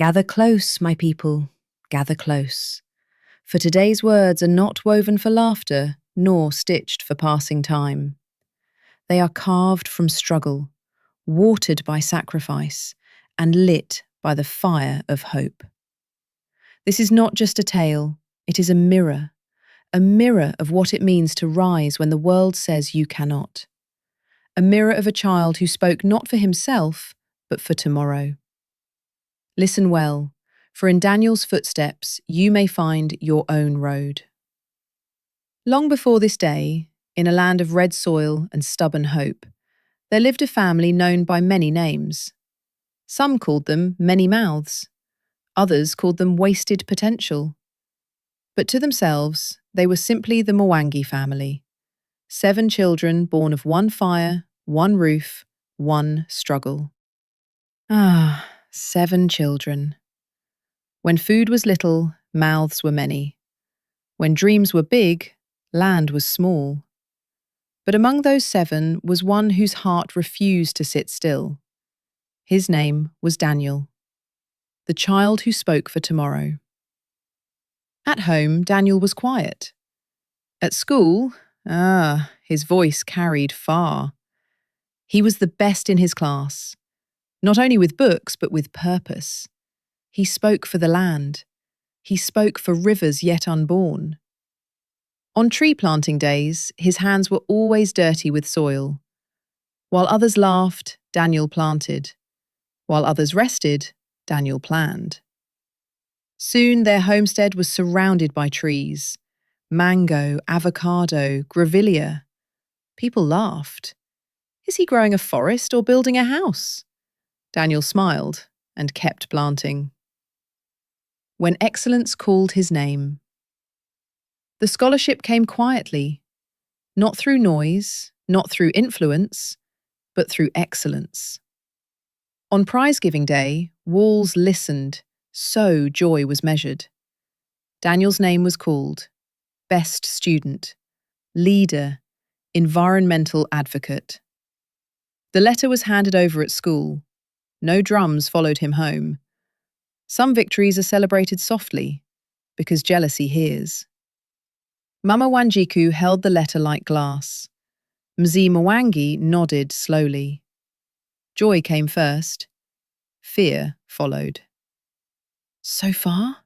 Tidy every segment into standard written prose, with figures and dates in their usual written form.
Gather close, my people, gather close. For today's words are not woven for laughter, nor stitched for passing time. They are carved from struggle, watered by sacrifice, and lit by the fire of hope. This is not just a tale, it is a mirror of what it means to rise when the world says you cannot. A mirror of a child who spoke not for himself, but for tomorrow. Listen well, for in Daniel's footsteps you may find your own road. Long before this day, in a land of red soil and stubborn hope, there lived a family known by many names. Some called them many mouths, others called them wasted potential. But to themselves, they were simply the Mwangi family. 7 children born of one fire, one roof, one struggle. 7 children. When food was little, mouths were many. When dreams were big, land was small. But among those 7 was one whose heart refused to sit still. His name was Daniel, the child who spoke for tomorrow. At home, Daniel was quiet. At school, his voice carried far. He was the best in his class, not only with books, but with purpose. He spoke for the land. He spoke for rivers yet unborn. On tree planting days, his hands were always dirty with soil. While others laughed, Daniel planted. While others rested, Daniel planned. Soon their homestead was surrounded by trees. Mango, avocado, grevillea. People laughed. Is he growing a forest or building a house? Daniel smiled and kept planting. When excellence called his name. The scholarship came quietly, not through noise, not through influence, but through excellence. On prize-giving day, walls listened, so joy was measured. Daniel's name was called, best student, leader, environmental advocate. The letter was handed over at school. No drums followed him home. Some victories are celebrated softly, because jealousy hears. Mama Wanjiku held the letter like glass. Mzee Mwangi nodded slowly. Joy came first. Fear followed. So far?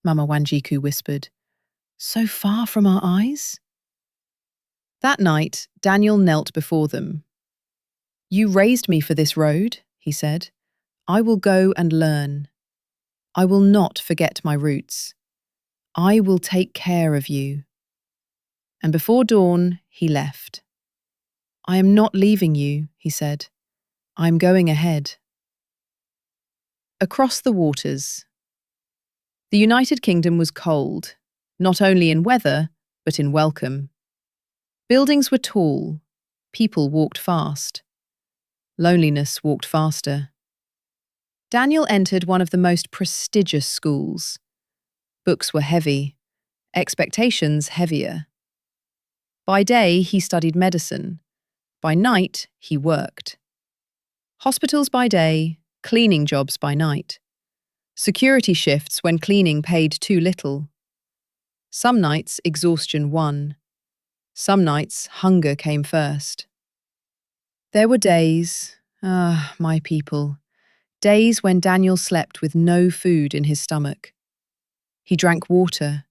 Mama Wanjiku whispered. So far from our eyes? That night, Daniel knelt before them. You raised me for this road, he said. I will go and learn. I will not forget my roots. I will take care of you. And before dawn, he left. I am not leaving you, he said. I am going ahead. Across the waters. The United Kingdom was cold, not only in weather, but in welcome. Buildings were tall. People walked fast. Loneliness walked faster. Daniel entered one of the most prestigious schools. Books were heavy, expectations heavier. By day, he studied medicine. By night, he worked. Hospitals by day, cleaning jobs by night. Security shifts when cleaning paid too little. Some nights, exhaustion won. Some nights, hunger came first. There were days, my people, days when Daniel slept with no food in his stomach. He drank water.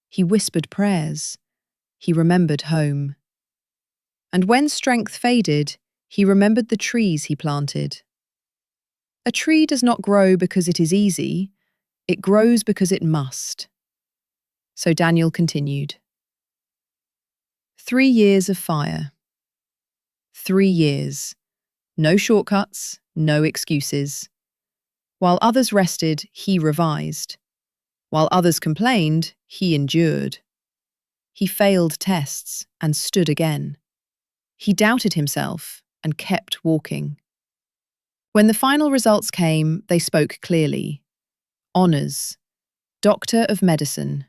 He whispered prayers. He remembered home. And when strength faded, he remembered the trees he planted. A tree does not grow because it is easy, it grows because it must. So Daniel continued. 3 years of fire. 3 years. No shortcuts, no excuses. While others rested, he revised. While others complained, he endured. He failed tests and stood again. He doubted himself and kept walking. When the final results came, they spoke clearly. Honours. Doctor of Medicine.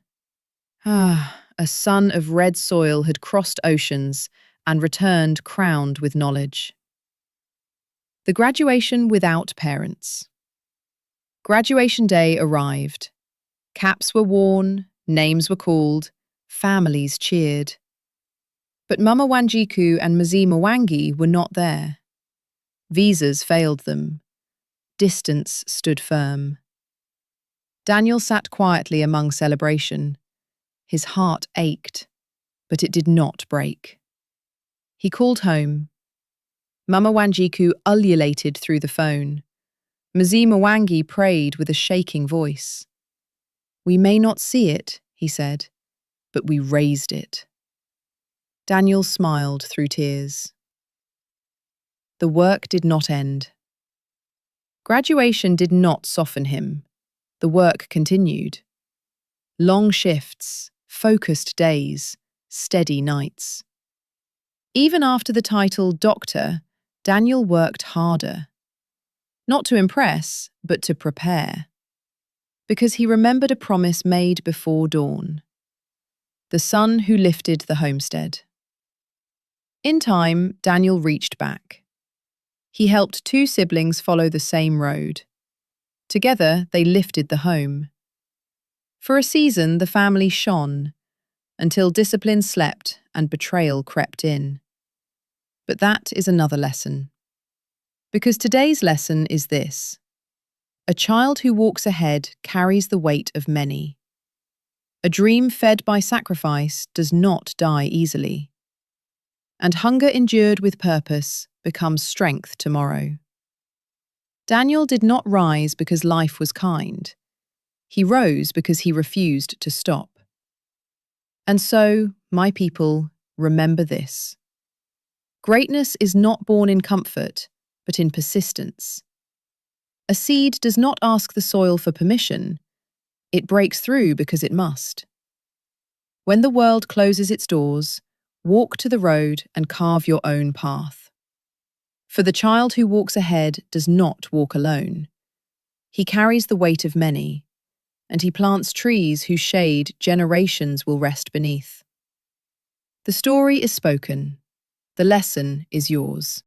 A son of red soil had crossed oceans and returned crowned with knowledge. The graduation without parents. Graduation day arrived. Caps were worn, names were called, families cheered. But Mama Wanjiku and Mzima Wangi were not there. Visas failed them. Distance stood firm. Daniel sat quietly among celebration. His heart ached, but it did not break. He called home. Mama Wanjiku ululated through the phone. Mzima Wangi prayed with a shaking voice. "We may not see it," he said, "but we raised it." Daniel smiled through tears. The work did not end. Graduation did not soften him. The work continued. Long shifts, focused days, steady nights. Even after the title Doctor, Daniel worked harder. Not to impress, but to prepare. Because he remembered a promise made before dawn. The son who lifted the homestead. In time, Daniel reached back. He helped two siblings follow the same road. Together, they lifted the home. For a season, the family shone, until discipline slept and betrayal crept in. But that is another lesson. Because today's lesson is this: a child who walks ahead carries the weight of many. A dream fed by sacrifice does not die easily. And hunger endured with purpose becomes strength tomorrow. Daniel did not rise because life was kind. He rose because he refused to stop. And so, my people, remember this. Greatness is not born in comfort, but in persistence. A seed does not ask the soil for permission. It breaks through because it must. When the world closes its doors, walk to the road and carve your own path. For the child who walks ahead does not walk alone. He carries the weight of many, and he plants trees whose shade generations will rest beneath. The story is spoken. The lesson is yours.